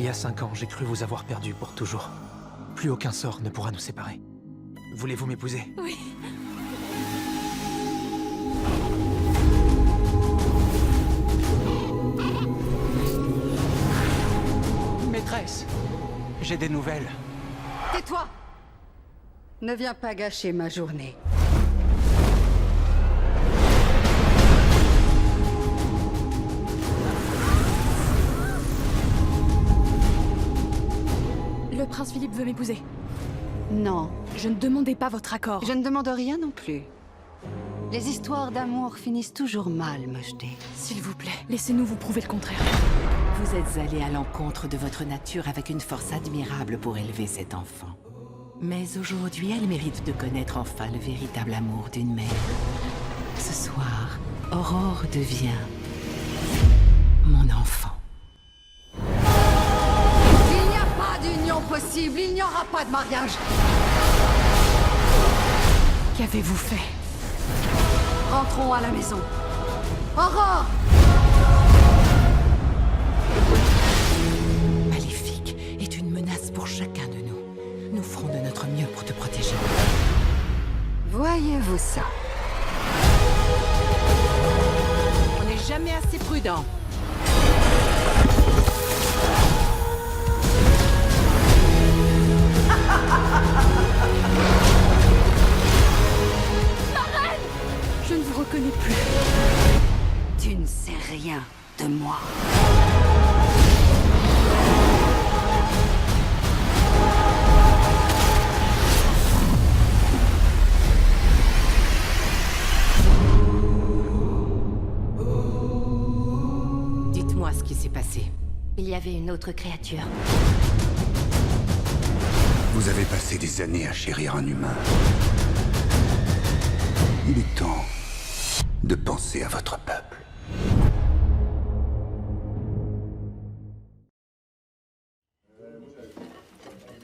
y a 5 ans, j'ai cru vous avoir perdu pour toujours. Plus aucun sort ne pourra nous séparer. Voulez-vous m'épouser? Oui. Maîtresse, j'ai des nouvelles. Tais-toi! Ne viens pas gâcher ma journée. Le prince Philippe veut m'épouser. Non, Je ne demandais pas votre accord. je ne demande rien non plus. Les histoires d'amour finissent toujours mal, Mojde. S'il vous plaît, laissez-nous vous prouver le contraire. Vous êtes allé à l'encontre de votre nature avec une force admirable pour élever cet enfant. Mais aujourd'hui, elle mérite de connaître enfin le véritable amour d'une mère. Ce soir, Aurore devient mon enfant. Il n'y a pas d'union possible, il n'y aura pas de mariage. Qu'avez-vous fait? Rentrons à la maison. Aurore! Maléfique est une menace pour chacun de nous. Nous ferons de notre mieux pour te protéger. Voyez-vous ça? On n'est jamais assez prudent. Je ne vous reconnais plus. Tu ne sais rien de moi. Dites-moi ce qui s'est passé. Il y avait une autre créature. Vous avez passé des années à chérir un humain. Il est temps de penser à votre peuple.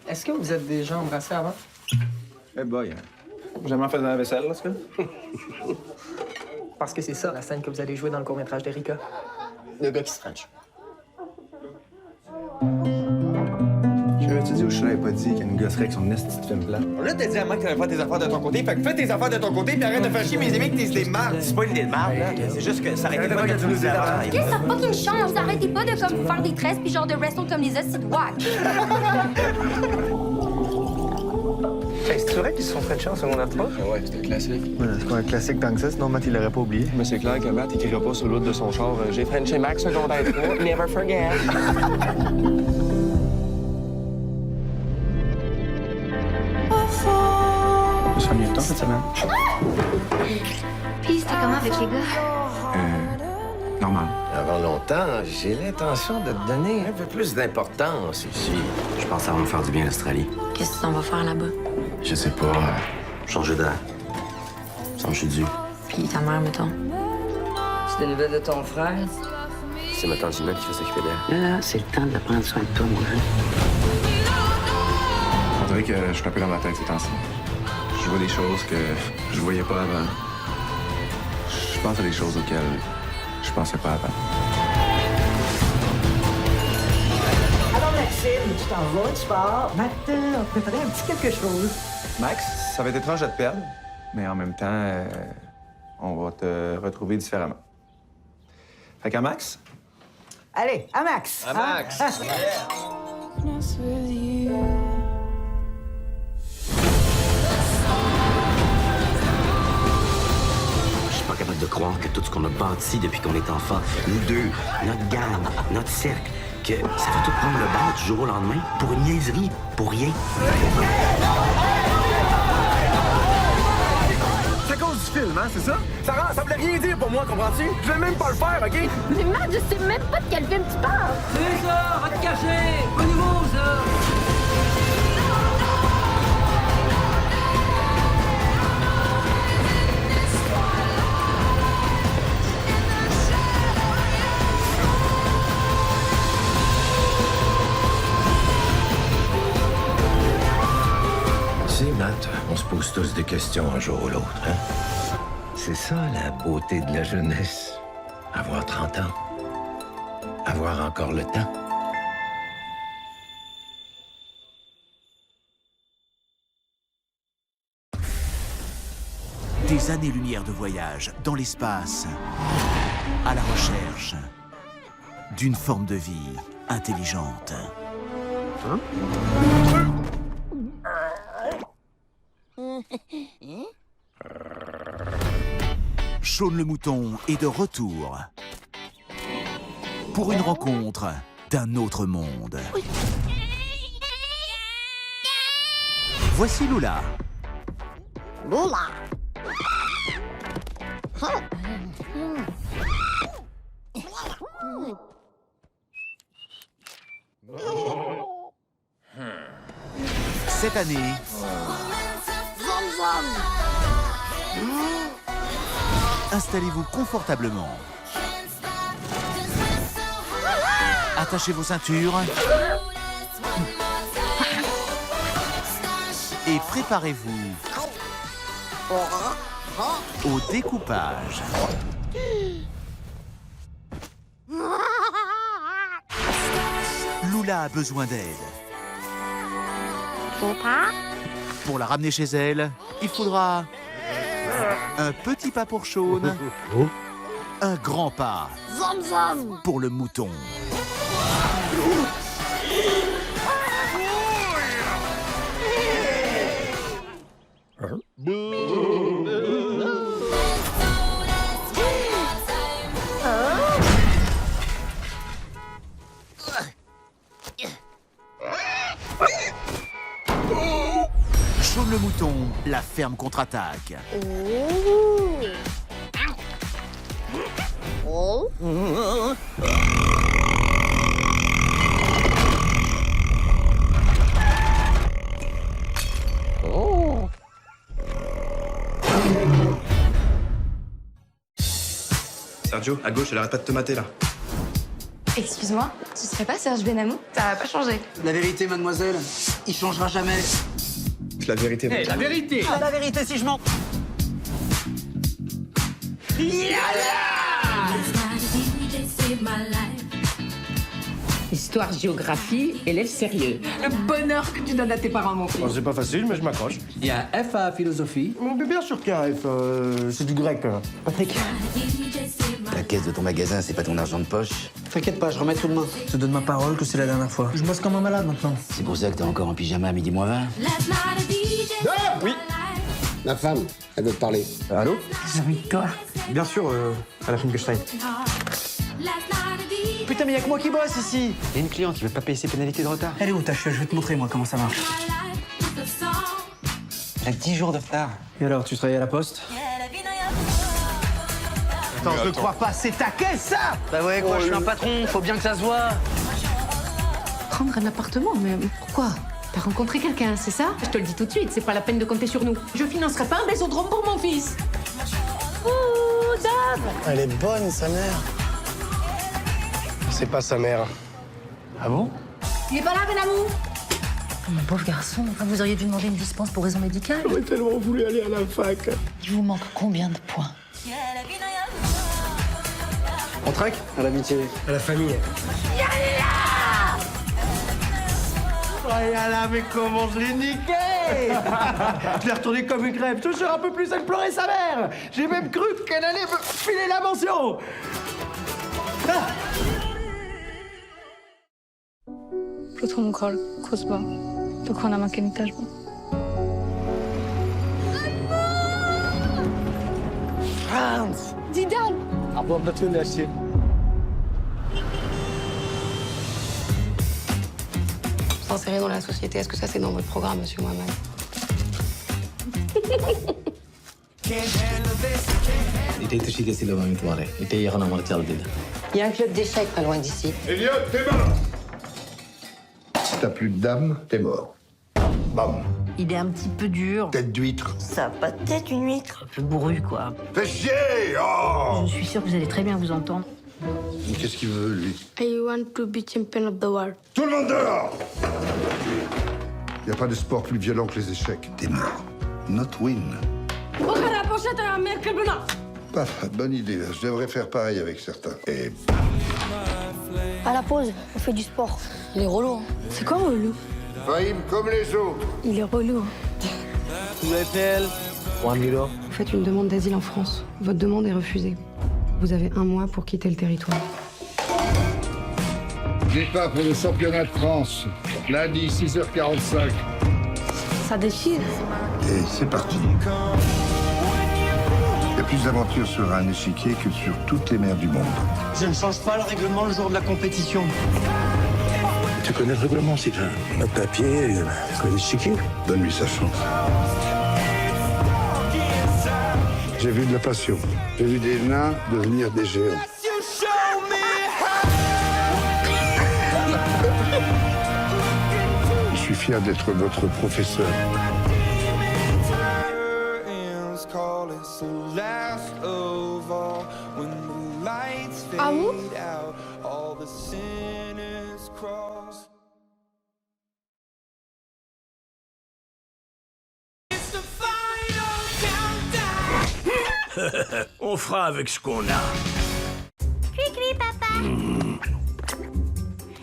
Est-ce que vous êtes déjà embrassé avant? Eh boy, jamais fait la vaisselle, là, ce que? Parce que c'est ça, la scène que vous allez jouer dans le court-métrage d'Erika. Le gars qui se french. J'avais-tu dit ou je t'avais pas dit qu'elle nous gosserait avec son esti de film blanc? Là, t'as dit à moi que t'allais faire tes affaires de ton côté. Fait que fais tes affaires de ton côté, puis arrête de faire chier mes amis que t'es idées de marde. C'est pas une idée de marde, là. C'est juste que ça arrêtait pas que tu nous disais avant. Qu'est-ce que ça fucking change? Arrêtez pas de comme faire des tresses puis genre de wrestle comme les hosties de wack. Hey, c'est vrai qu'ils se sont frenchés en secondaire 3? Ouais, c'était classique. C'est pas un classique tant que ça, sinon Matt, il l'aurait pas oublié. Mais c'est clair que Matt écrira pas sur l'autre de son char. J'ai frenché Max secondaire 3. Never forget. Ça s'ennuie de temps cette semaine? Puis c'était comment avec les gars? Normal. Avant longtemps, j'ai l'intention de te donner un peu plus d'importance ici. Je pense que ça va me faire du bien l'Australie. Qu'est-ce que t'en vas faire là-bas? Je sais pas. Changer d'air. Changer du. Puis ta mère, mettons. C'est des nouvelles de ton frère? C'est ma tante Gina qui fait s'occuper d'elle. Là, c'est le temps de prendre soin de toi, mon jeune. On dirait que je suis un peu dans ma tête ces temps-ci. Je vois des choses que je voyais pas avant. Je pense à des choses auxquelles je pensais pas avant. Alors, Maxime, tu t'en vas, tu pars. Matt, on préparait un petit quelque chose. Max, ça va être étrange de te perdre, mais en même temps, on va te retrouver différemment. Fait qu'à Max? Allez, à Max! À Max! Je suis pas capable de croire que tout ce qu'on a bâti depuis qu'on est enfant, nous deux, notre gang, notre cercle, que ça va tout prendre le bord du jour au lendemain pour une niaiserie, pour rien. C'est à cause du film, hein, c'est ça? Ça voulait rien dire pour moi, comprends-tu? Je vais même pas le faire, OK? Mais Matt, je sais même pas de quel film tu parles! C'est ça, va te cacher! Pas nouveau, ça! Tu sais, Matt, on se pose tous des questions un jour ou l'autre, hein? C'est ça, la beauté de la jeunesse. Avoir 30 ans. Avoir encore le temps. Des années-lumière de voyage dans l'espace, à la recherche d'une forme de vie intelligente. Shaun le mouton est de retour pour une rencontre d'un autre monde. Voici Lula. Lula. Cette année, installez-vous confortablement. Attachez vos ceintures. Et préparez-vous au découpage. Lula a besoin d'aide. Pour la ramener chez elle, il faudra un petit pas pour Shaun, un grand pas pour le mouton. Shaun le mouton, la ferme contre-attaque. Sergio, à gauche, elle arrête pas de te mater là. Excuse-moi, tu serais pas Serge Benamou? Ça a pas changé. La vérité, mademoiselle, il changera jamais. La vérité. Hey, la vérité. La vérité, si je mens. Histoire, géographie, élève sérieux. Le bonheur que tu donnes à tes parents, mon fils. C'est pas facile, mais je m'accroche. Il y a un F à philosophie. Mais bien sûr qu'il y a un F, c'est du grec. Patrick. La caisse de ton magasin, c'est pas ton argent de poche. T'inquiète pas, je remets tout demain. Je te donne ma parole que c'est la dernière fois. Je bosse comme un malade maintenant. C'est pour ça que t'es encore en pyjama à midi moins 20. Oui. Ma femme, elle veut te parler. Allô? J'ai envie de toi. Bien sûr, à la Finkelstein. Putain, mais y'a que moi qui bosse ici. Il y a une cliente qui veut pas payer ses pénalités de retard. Elle est où ta chute? Je vais te montrer, moi, comment ça marche. Elle a 10 jours de retard. Et alors, tu travailles à la poste? Attends, je ne crois pas, c'est ta caisse, ça! Bah ouais, quoi, je suis un patron, faut bien que ça se voit. Prendre un appartement, mais pourquoi? T'as rencontré quelqu'un, c'est ça? Je te le dis tout de suite, c'est pas la peine de compter sur nous. Je financerai pas un bésodrome pour mon fils. Ouh, Dave! Elle est bonne, sa mère. C'est pas sa mère. Ah bon? Il est pas là, Benamou? Mon pauvre garçon, vous auriez dû demander une dispense pour raison médicale. J'aurais tellement voulu aller à la fac. Il vous manque combien de points? On traque? À l'amitié. À la famille. Oh là, mais comment je l'ai niqué! Je l'ai retourné comme une crêpe. Toujours un peu plus, elle pleurait sa mère. J'ai même cru qu'elle allait me filer la mention. Ah! প্রথম ঘর খুঁজবো তখন আমাকে নিতে আসবো Franz! Zidane! Aber natürlich. S'insérer dans la société, est-ce que ça c'est dans votre programme, monsieur Mohamed? এটাই তো শিখেছিলাম আমি তোমারে এটাই এখন আমার চাল দিলে Il y a un club d'échecs pas loin d'ici. Elliot, t'es mort. Si t'as plus de dame, t'es mort. Bam. Il est un petit peu dur. Tête d'huître. Ça a pas de tête, une huître. Un peu bourru, quoi. Fais chier! Oh! Je suis sûre que vous allez très bien vous entendre. Qu'est-ce qu'il veut, lui? I want to be champion of the world. Tout le monde dehors! Y a pas de sport plus violent que les échecs. T'es mort. Not win. Pas bonne idée. Je devrais faire pareil avec certains. Et À la pause, on fait du sport. Il est relou. Hein. C'est quoi relou? Fahim comme les autres. Il est relou. Vous appelle Juanilo. Vous faites une demande d'asile en France. Votre demande est refusée. Vous avez 1 mois pour quitter le territoire. Départ pour le championnat de France. Lundi, 6h45. Ça déchire. Et c'est parti. Il y a plus d'aventures sur un échiquier que sur toutes les mers du monde. Je ne change pas le règlement le jour de la compétition. Tu connais le règlement, Sylvain? Le papier, le chiquier. Donne-lui sa chance. J'ai vu de la passion. J'ai vu des nains devenir des géants. Je suis fier d'être votre professeur. Ah bon? On fera avec ce qu'on a. Cui-cui, papa.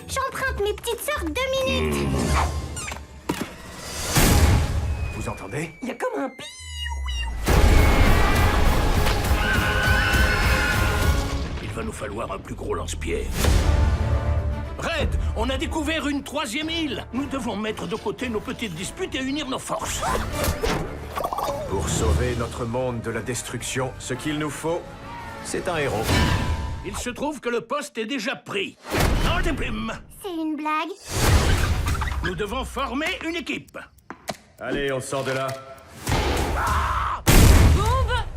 J'emprunte mes petites sœurs 2 minutes. Vous entendez? Il y a comme un pi. Il va nous falloir un plus gros lance-pierre. Red, on a découvert une 3e île. Nous devons mettre de côté nos petites disputes et unir nos forces. Pour sauver notre monde de la destruction, ce qu'il nous faut, c'est un héros. Il se trouve que le poste est déjà pris. Dans le plumes. C'est une blague. Nous devons former une équipe. Allez, on sort de là. Boum!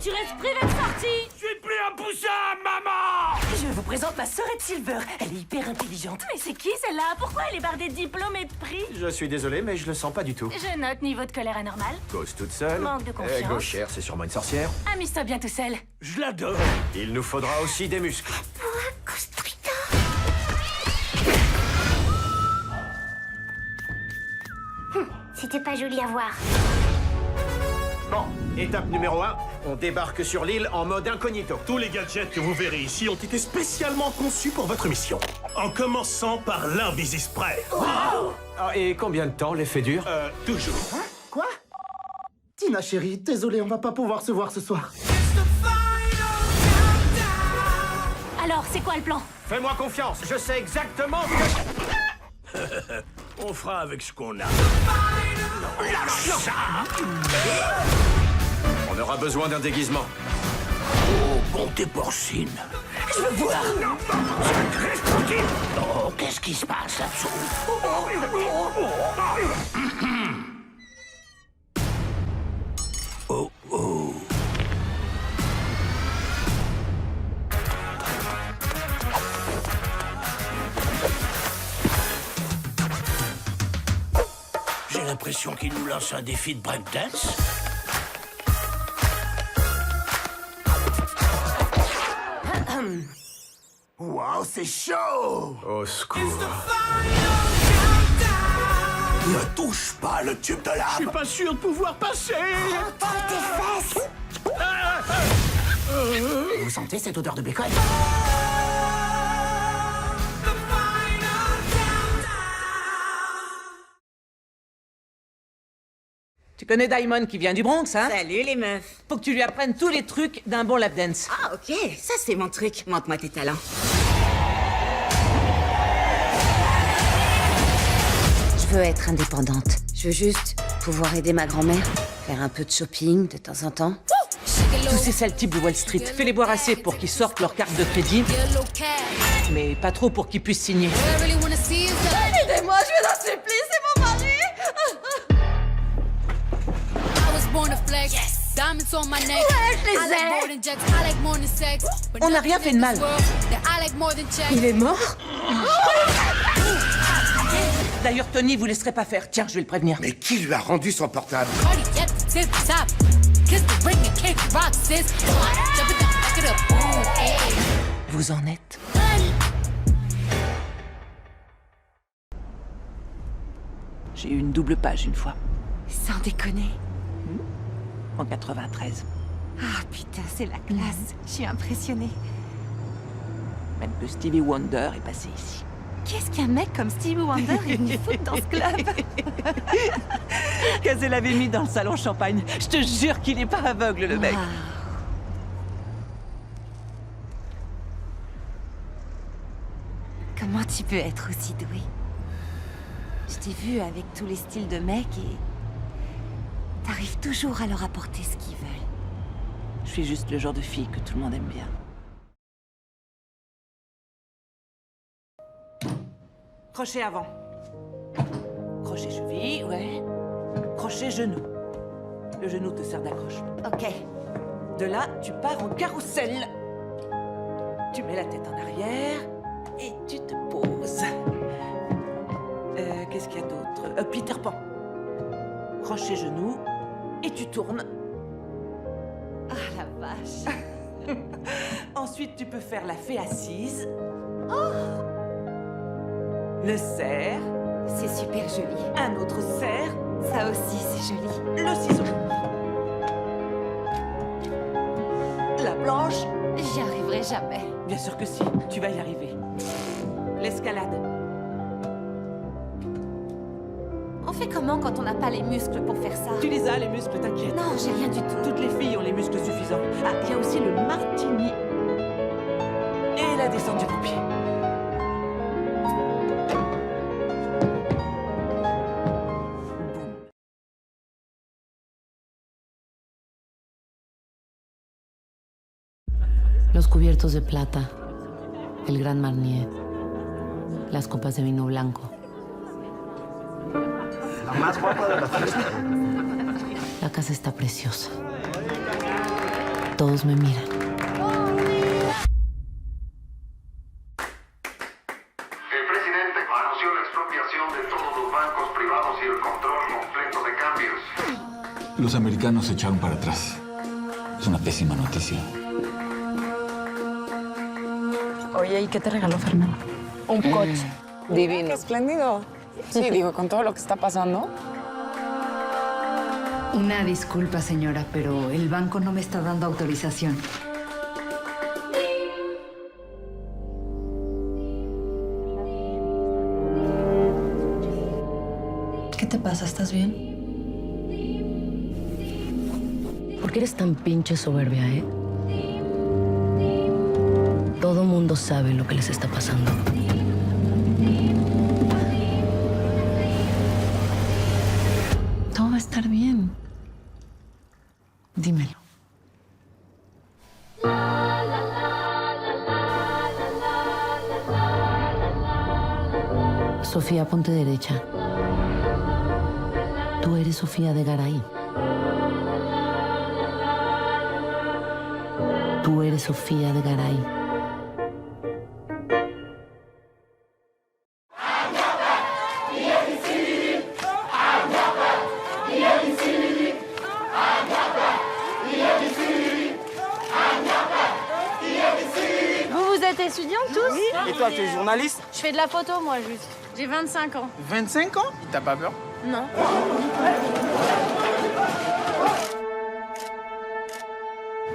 Tu restes privé de sortie. Je suis plus un poussin, maman! Je vous présente ma sœurette Silver. Elle est hyper intelligente. Mais c'est qui celle-là? Pourquoi elle est bardée de diplômes et de prix? Je suis désolé, mais je le sens pas du tout. Je note niveau de colère anormal. Cause toute seule. Manque de confiance. Gauchère, c'est sûrement une sorcière. Amuse-toi bien tout seul. Je l'adore. Il nous faudra aussi des muscles. Pour un costrita. C'était pas joli à voir. Bon, étape numéro 1, on débarque sur l'île en mode incognito. Tous les gadgets que vous verrez ici ont été spécialement conçus pour votre mission. En commençant par l'invisispray. Ah, et combien de temps l'effet dure? Toujours. Quoi? Tina, chérie, désolé, on va pas pouvoir se voir ce soir. Alors, c'est quoi le plan? Fais-moi confiance, je sais exactement ce que... On fera avec ce qu'on a. On aura besoin d'un déguisement. Oh, bonté porcine. Je veux voir. Oh, qu'est-ce qui se passe là-dessous? Oh, oh. J'ai l'impression qu'il nous lance un défi de breakdance. Wow, c'est chaud! Au secours. Ne touche pas le tube de lave! Je suis pas sûr de pouvoir passer! Tes fesses. Vous sentez cette odeur de bacon? Tu connais Diamond qui vient du Bronx, hein? Salut les meufs. Faut que tu lui apprennes tous les trucs d'un bon lap dance. Ah ok, ça c'est mon truc. Montre-moi tes talents. Je veux être indépendante. Je veux juste pouvoir aider ma grand-mère, faire un peu de shopping de temps en temps. Tous ces sales types de Wall Street, fais-les boire assez pour qu'ils sortent leur carte de crédit, mais pas trop pour qu'ils puissent signer. Aidez-moi, je vais en supplier, c'est mon mari. On n'a rien fait de mal. Il est mort? D'ailleurs, Tony vous laisserait pas faire. Tiens, je vais le prévenir. Mais qui lui a rendu son portable? Vous en êtes? J'ai eu une double page une fois, Sans déconner. en 93. Ah putain, c'est la classe. Je suis impressionnée. Même que Stevie Wonder est passé ici. Qu'est-ce qu'un mec comme Stevie Wonder est venu foutre dans ce club? Qu'elle l'avait mis dans le salon champagne. Je te jure qu'il est pas aveugle, le mec. Comment tu peux être aussi doué? Je t'ai vu avec tous les styles de mecs et... t'arrives toujours à leur apporter ce qu'ils veulent. Je suis juste le genre de fille que tout le monde aime bien. Crochet avant. Crochet cheville, ouais. Crochet genou. Le genou te sert d'accroche. Ok. De là, tu pars en carrousel. Tu mets la tête en arrière et tu te poses. Qu'est-ce qu'il y a d'autre? Peter Pan. Crochet genou et tu tournes. Ah la vache. Ensuite, tu peux faire la fée assise. Oh, le cerf. C'est super joli. Un autre cerf. Ça aussi, c'est joli. Le ciseau. La planche. J'y arriverai jamais. Bien sûr que si, tu vas y arriver. L'escalade. On fait comment quand on n'a pas les muscles pour faire ça? Tu les as, les muscles, t'inquiète. Non, j'ai rien du tout. Toutes les filles ont les muscles suffisants. Ah, il y a aussi le martini. Et la descente du pompier. Los cubiertos de plata, el Gran Marnier, las copas de vino blanco. La más guapa de la fiesta. La casa está preciosa. Todos me miran. El presidente anunció la expropiación de todos los bancos privados y el control completo de cambios. Los americanos se echaron para atrás. Es una pésima noticia. Oye, ¿y qué te regaló Fernando? Un coche. Divino. ¡Qué espléndido! Sí, digo, con todo lo que está pasando. Una disculpa, señora, pero el banco no me está dando autorización. ¿Qué te pasa? ¿Estás bien? ¿Por qué eres tan pinche soberbia, eh? Todo mundo sabe lo que les está pasando. Todo va a estar bien. Dímelo. Sofía, ponte derecha. Tú eres Sofía de Garay. Tú eres Sofía de Garay. Vous êtes étudiants tous? Oui. Et toi, tu es journaliste? Je fais de la photo, moi, juste. J'ai 25 ans. 25 ans? T'as pas peur? Non.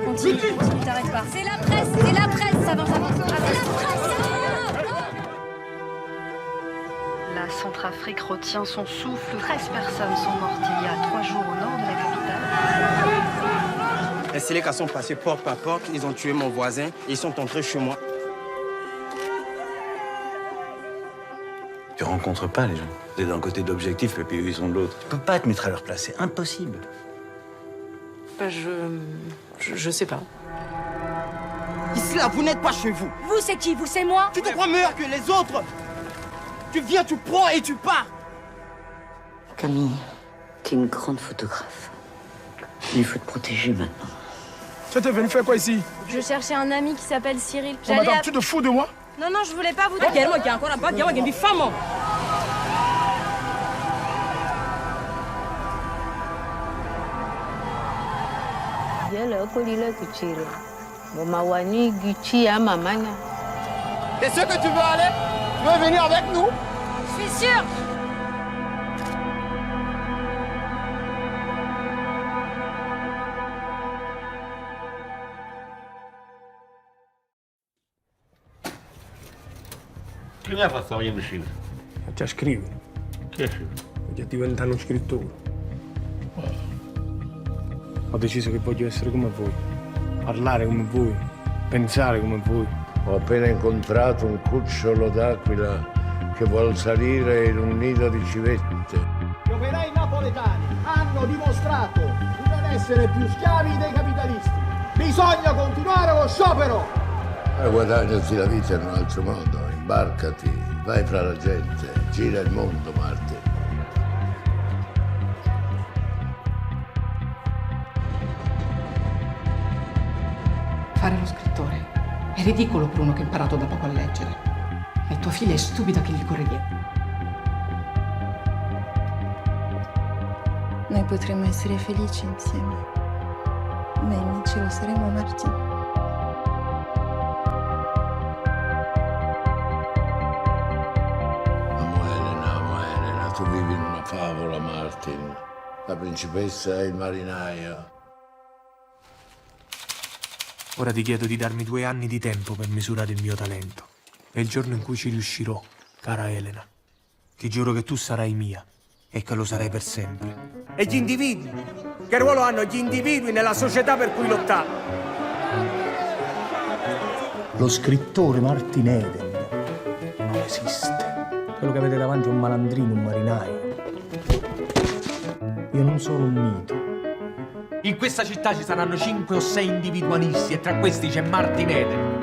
Continue, continue, t'arrêtes pas. C'est la presse, ça avance, avance. Ah, c'est la presse, La Centrafrique retient son souffle. 13 personnes sont mortes il y a 3 jours au nord de la capitale. Les Sélékas sont passés porte par porte, ils ont tué mon voisin et ils sont entrés chez moi. Tu rencontres pas les gens. T'es d'un côté d'objectif et puis eux, ils sont de l'autre. Tu peux pas te mettre à leur place, c'est impossible. Je sais pas. Ici, là, vous n'êtes pas chez vous. Vous, c'est qui? Vous, c'est moi? Tu te crois meilleur que les autres? Tu viens, tu prends et tu pars. Camille, t'es une grande photographe. Il faut te protéger maintenant. Tu étais venu faire quoi ici? Je cherchais un ami qui s'appelle Cyril. Oh, madame, tu te fous de moi? Non, non, je voulais pas vous... T'es sûr que tu veux aller? Tu veux venir avec nous? Je suis sûre. Scriveva questa voglia di scrivere. Già scrivi? Che scrive? Voglio diventare uno scrittore. Ho deciso che voglio essere come voi. Parlare come voi. Pensare come voi. Ho appena incontrato un cucciolo d'aquila che vuol salire in un nido di civette. Gli operai napoletani hanno dimostrato di non essere più schiavi dei capitalisti. Bisogna continuare lo sciopero! Guadagnati la vita in un altro modo, imbarcati, vai fra la gente, gira il mondo, Martin. Fare lo scrittore è ridicolo per uno che ha imparato da poco a leggere. E tua figlia è stupida che gli corre dietro. Noi potremmo essere felici insieme, ma invece lo saremo, Martin. Amo Elena, tu vivi in una favola, Martin. La principessa e il marinaio. Ora ti chiedo di darmi 2 anni di tempo per misurare il mio talento. E il giorno in cui ci riuscirò, cara Elena, ti giuro che tu sarai mia e che lo sarai per sempre. E gli individui? Che ruolo hanno gli individui nella società per cui lottare? Lo scrittore Martin Eden non esiste. Quello che avete davanti è un malandrino, un marinaio. Io non sono un mito. In questa città ci saranno 5 o 6 individualisti e tra questi c'è Martin Eden.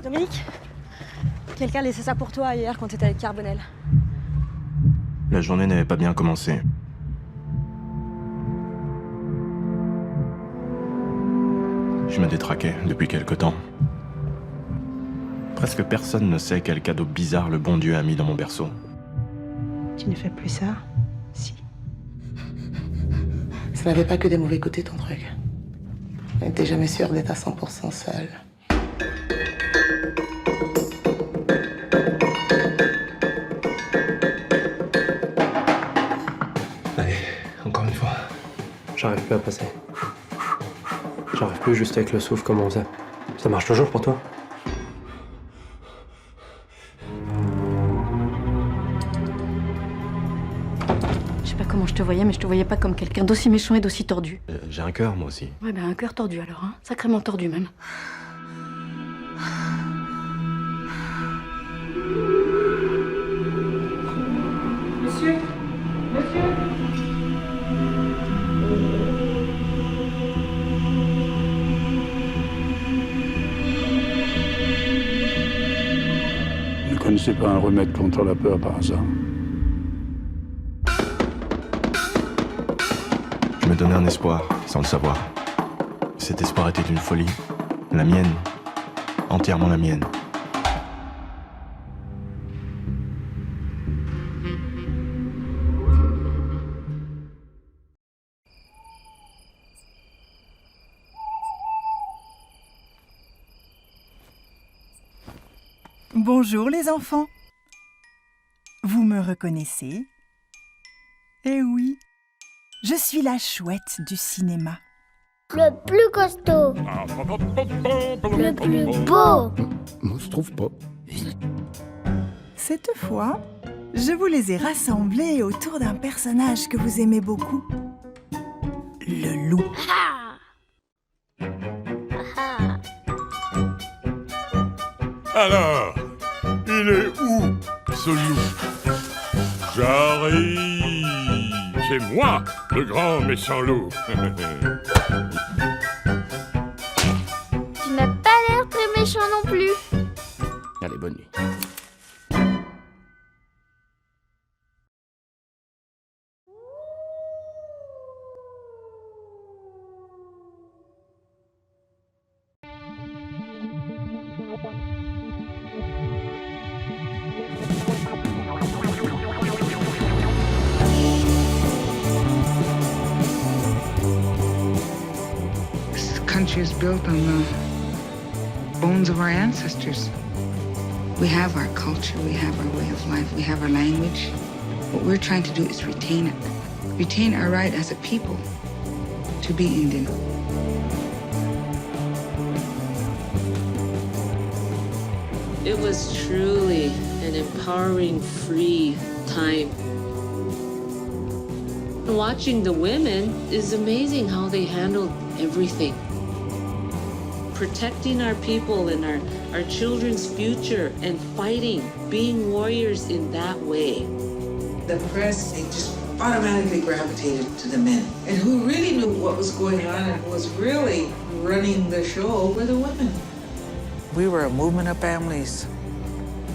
Dominique, quelqu'un a laissé ça pour toi hier quand t'étais avec Carbonel. La journée n'avait pas bien commencé. Je me détraquais depuis quelque temps. Presque personne ne sait quel cadeau bizarre le bon Dieu a mis dans mon berceau. Tu ne fais plus ça? Si. Ça n'avait pas que des mauvais côtés, ton truc. T'es jamais sûr d'être à 100% seul. Allez, encore une fois. J'arrive plus à passer. J'arrive plus juste avec le souffle comme on faisait. Ça marche toujours pour toi? Je sais pas comment je te voyais, mais je te voyais pas comme quelqu'un d'aussi méchant et d'aussi tordu. J'ai un cœur, moi aussi. Ouais, ben un cœur tordu alors, hein. Sacrément tordu même. Monsieur, Ne connaissez pas un remède contre la peur par hasard? Je me donnais un espoir, sans le savoir. Cet espoir était une folie. La mienne. Entièrement la mienne. Bonjour les enfants. Vous me reconnaissez? Eh oui, je suis la chouette du cinéma. Le plus costaud. Le plus beau. On se trouve pas. Cette fois, je vous les ai rassemblés autour d'un personnage que vous aimez beaucoup. Le loup. Alors, il est où, ce loup? J'arrive. C'est moi, le grand méchant loup. Tu n'as pas l'air très méchant non plus. Allez, bonne nuit. This country is built on the bones of our ancestors. We have our culture, we have our way of life, we have our language. What we're trying to do is retain it. retain our right as a people to be Indian. It was truly an empowering, free time. Watching the women is amazing how they handled everything. Protecting our people and our children's future and fighting, being warriors in that way. The press, they just automatically gravitated to the men. And who really knew what was going on and who was really running the show were the women. We were a movement of families.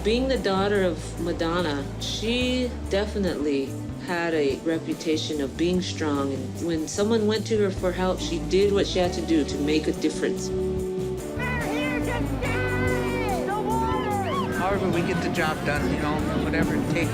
Being the daughter of Madonna, she definitely had a reputation of being strong. And when someone went to her for help, she did what she had to do to make a difference. However, we get the job done, you know, whatever it takes.